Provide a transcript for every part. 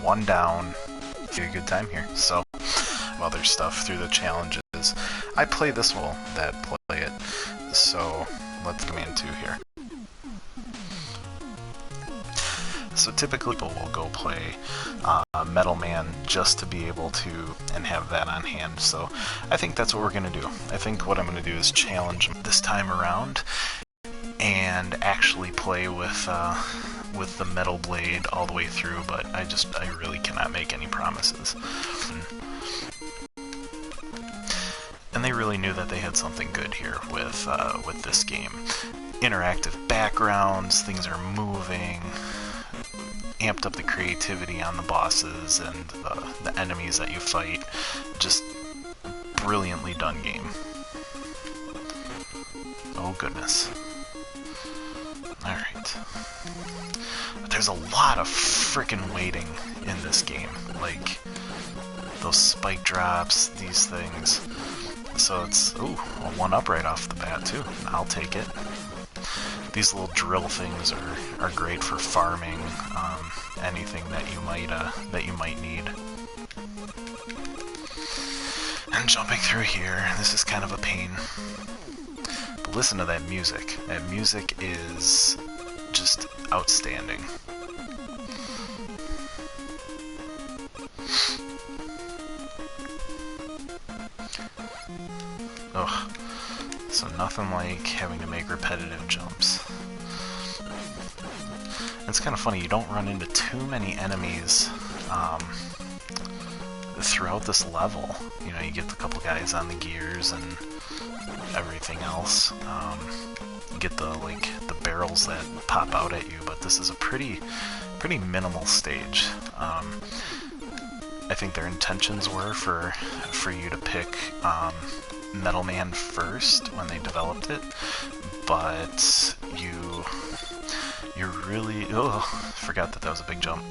one down. Have a good time here. So, other stuff through the challenges. I play this one that play it, so let's come into here. So typically people will go play Metal Man just to be able to and have that on hand. So I think that's what we're going to do. I think what I'm going to do is challenge this time around and actually play with the Metal Blade all the way through, but I really cannot make any promises. And they really knew that they had something good here with this game. Interactive backgrounds, things are moving, amped up the creativity on the bosses and the enemies that you fight. Just brilliantly done game. Oh goodness. Alright. There's a lot of frickin' waiting in this game. Like, those spike drops, these things. So it's, ooh, a 1-up right off the bat too. I'll take it. These little drill things are great for farming anything that you might need. And jumping through here, this is kind of a pain. But listen to that music. That music is just outstanding. Ugh. So nothing like having to make repetitive jumps. It's kind of funny, you don't run into too many enemies throughout this level. You know, you get a couple guys on the gears and everything else. You get the barrels that pop out at you, but this is a pretty minimal stage. I think their intentions were for you to pick Metal Man first when they developed it, but you really, forgot that was a big jump.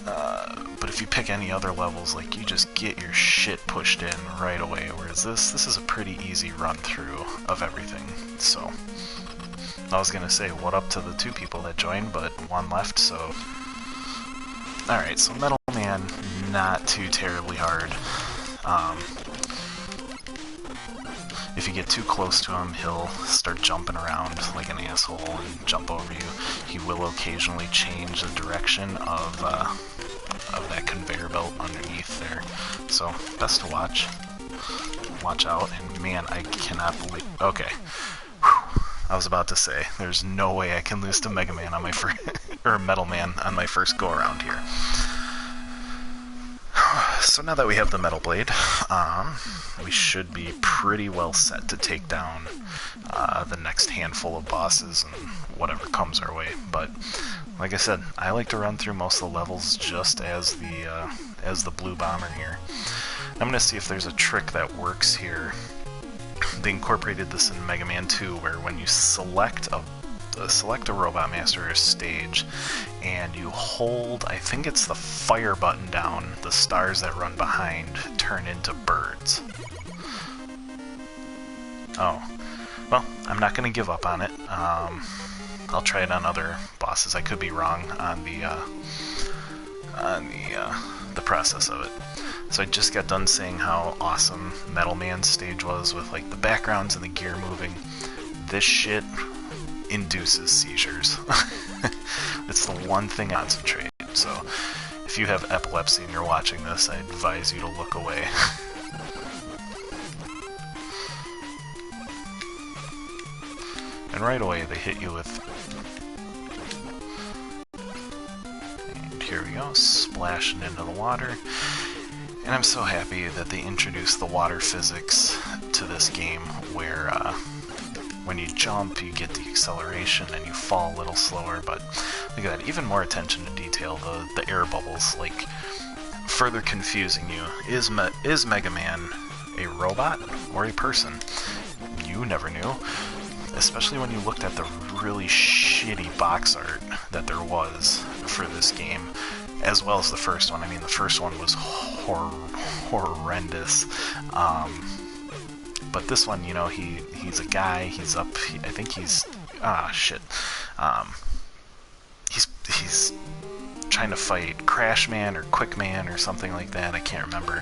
But if you pick any other levels, like, you just get your shit pushed in right away, whereas this is a pretty easy run through of everything. So I was gonna say what up to the 2 people that joined, but 1 left, so alright. So Metal Man, not too terribly hard. If you get too close to him, he'll start jumping around like an asshole and jump over you. He will occasionally change the direction of that conveyor belt underneath there. So, best to watch. Watch out. And man, I cannot believe... Okay. Whew. I was about to say, there's no way I can lose to Mega Man on my first... or Metal Man on my first go-around here. So now that we have the Metal Blade, we should be pretty well set to take down the next handful of bosses and whatever comes our way. But like I said, I like to run through most of the levels just as the Blue Bomber here. I'm gonna see if there's a trick that works here. They incorporated this in Mega Man 2, where when you select a Robot Master or a stage, and you hold, I think it's the fire button down, the stars that run behind turn into birds. Oh, well, I'm not going to give up on it. I'll try it on other bosses. I could be wrong on the process of it. So I just got done saying how awesome Metal Man's stage was with like the backgrounds and the gear moving. This shit induces seizures. It's the one thing I concentrate. So if you have epilepsy and you're watching this, I advise you to look away. And right away they hit you with... And here we go, splashing into the water. And I'm so happy that they introduced the water physics to this game, where when you jump, you get the acceleration and you fall a little slower, but look at that, even more attention to detail, the air bubbles, like, further confusing you. Is Mega Man a robot or a person? You never knew, especially when you looked at the really shitty box art that there was for this game, as well as the first one. I mean, the first one was horrendous. But this one, you know, he's a guy, he's up, I think he's, he's trying to fight Crash Man or Quick Man or something like that. I can't remember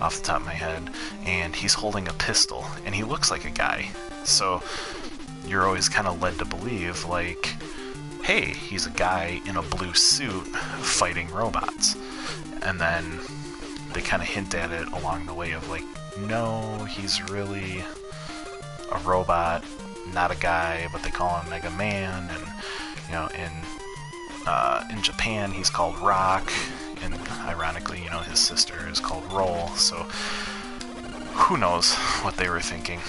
off the top of my head. And he's holding a pistol, and he looks like a guy. So you're always kind of led to believe, like, hey, he's a guy in a blue suit fighting robots. And then they kind of hint at it along the way of, like, no, he's really a robot, not a guy, but they call him Mega Man. And, you know, in Japan, he's called Rock, and ironically, you know, his sister is called Roll, so who knows what they were thinking.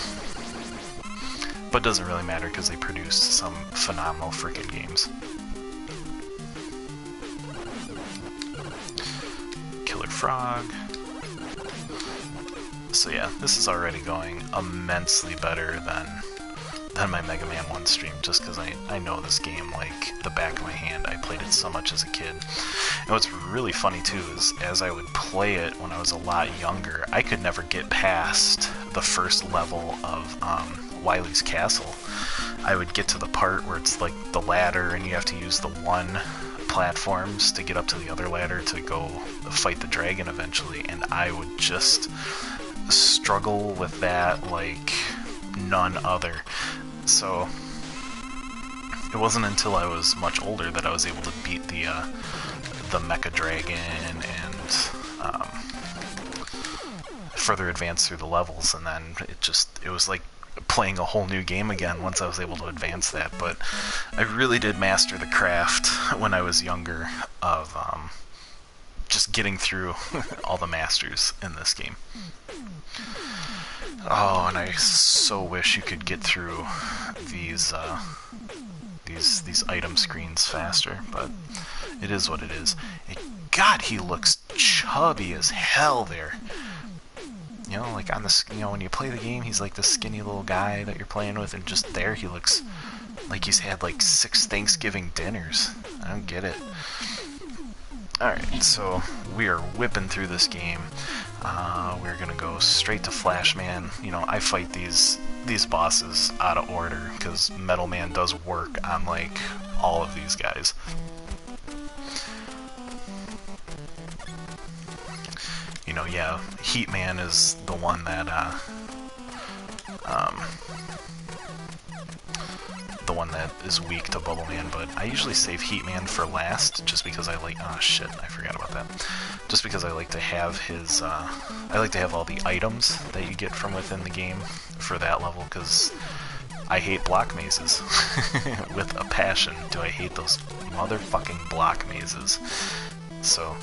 But it doesn't really matter, because they produced some phenomenal freaking games. Killer Frog. So yeah, this is already going immensely better than my Mega Man 1 stream, just because I know this game like the back of my hand. I played it so much as a kid. And what's really funny too is, as I would play it when I was a lot younger, I could never get past the first level of Wily's Castle. I would get to the part where it's like the ladder and you have to use the one platforms to get up to the other ladder to go fight the dragon eventually, and I would just struggle with that like none other. So it wasn't until I was much older that I was able to beat the Mecha Dragon and further advance through the levels, and then it was like playing a whole new game again once I was able to advance that. But I really did master the craft when I was younger of just getting through all the masters in this game. Oh, and I so wish you could get through these item screens faster, but it is what it is. God, he looks chubby as hell there. You know, like on the, you know, when you play the game, he's like the skinny little guy that you're playing with, and just there he looks like he's had like 6 Thanksgiving dinners. I don't get it. Alright, so we are whipping through this game. We're gonna go straight to Flash Man. You know, I fight these bosses out of order, because Metal Man does work on like all of these guys. You know, yeah, Heat Man is the one that is weak to Bubble Man, but I usually save Heat Man for last, just because I like, oh shit, I forgot about that. Just because I like to have his, I like to have all the items that you get from within the game for that level, because I hate block mazes. With a passion do I hate those motherfucking block mazes. So,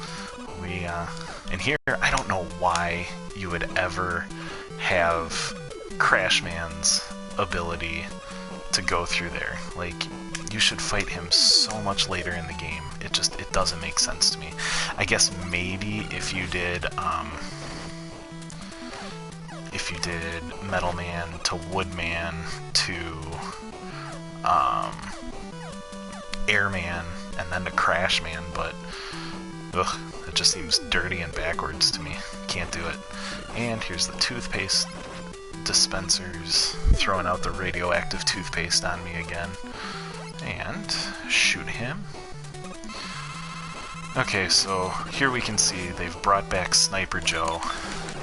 we, and here, I don't know why you would ever have Crash Man's ability to go through there. Like, you should fight him so much later in the game. It doesn't make sense to me. I guess maybe if you did Metal Man to Woodman to Airman and then to Crash Man, but ugh, it just seems dirty and backwards to me. Can't do it. And here's the toothpaste dispensers, throwing out the radioactive toothpaste on me again. And shoot him. Okay, so here we can see they've brought back Sniper Joe,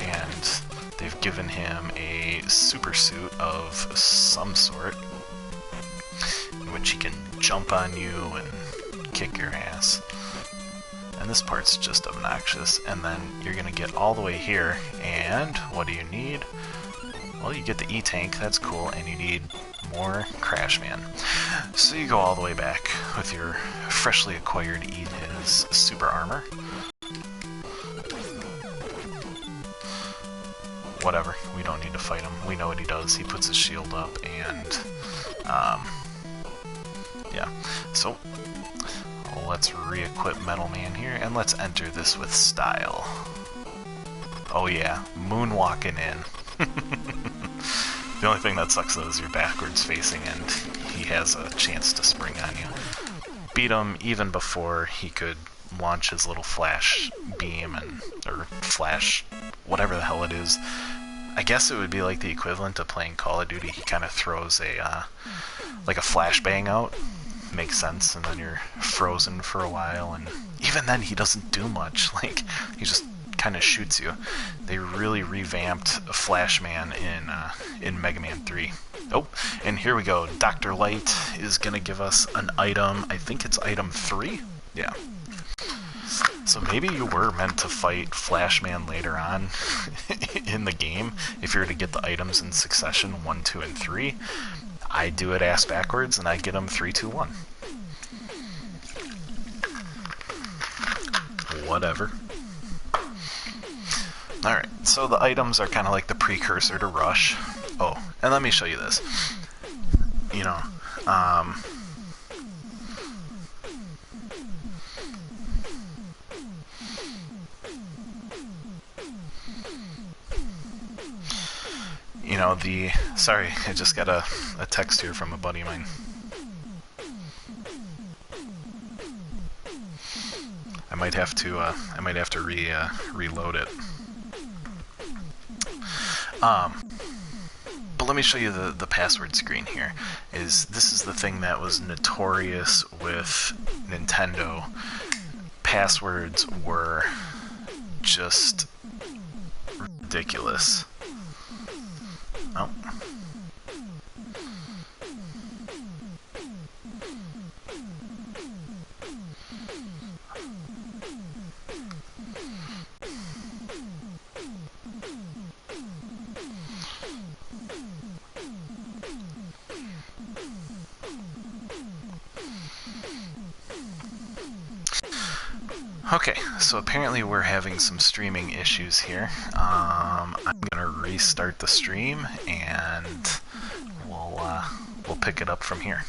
and they've given him a super suit of some sort, in which he can jump on you and kick your ass. And this part's just obnoxious. And then you're gonna get all the way here, and what do you need? Well, you get the E-Tank, that's cool, and you need more Crash Man. So you go all the way back with your freshly acquired his super armor. Whatever, we don't need to fight him. We know what he does. He puts his shield up, and yeah. So let's re-equip Metal Man here, and let's enter this with style. Oh yeah, moonwalking in. The only thing that sucks though is you're backwards facing and he has a chance to spring on you. Beat him even before he could launch his little flash beam or flash, whatever the hell it is. I guess it would be like the equivalent of playing Call of Duty. He kind of throws like a flashbang out. Makes sense, and then you're frozen for a while, and even then he doesn't do much. Like, he just kind of shoots you. They really revamped Flashman in Mega Man 3. Oh, and here we go. Dr. Light is gonna give us an item. I think it's item 3. Yeah. So maybe you were meant to fight Flashman later on in the game if you were to get the items in succession 1, 2, and 3. I do it ass backwards and I get them 3, 2, 1. Whatever. Alright, so the items are kind of like the precursor to Rush. Oh, and let me show you this. You know, sorry, I just got a text here from a buddy of mine. I might have to reload it. But let me show you the password screen here. This is the thing that was notorious with Nintendo. Passwords were just ridiculous. Oh. Okay, so apparently we're having some streaming issues here. I'm gonna restart the stream and we'll pick it up from here.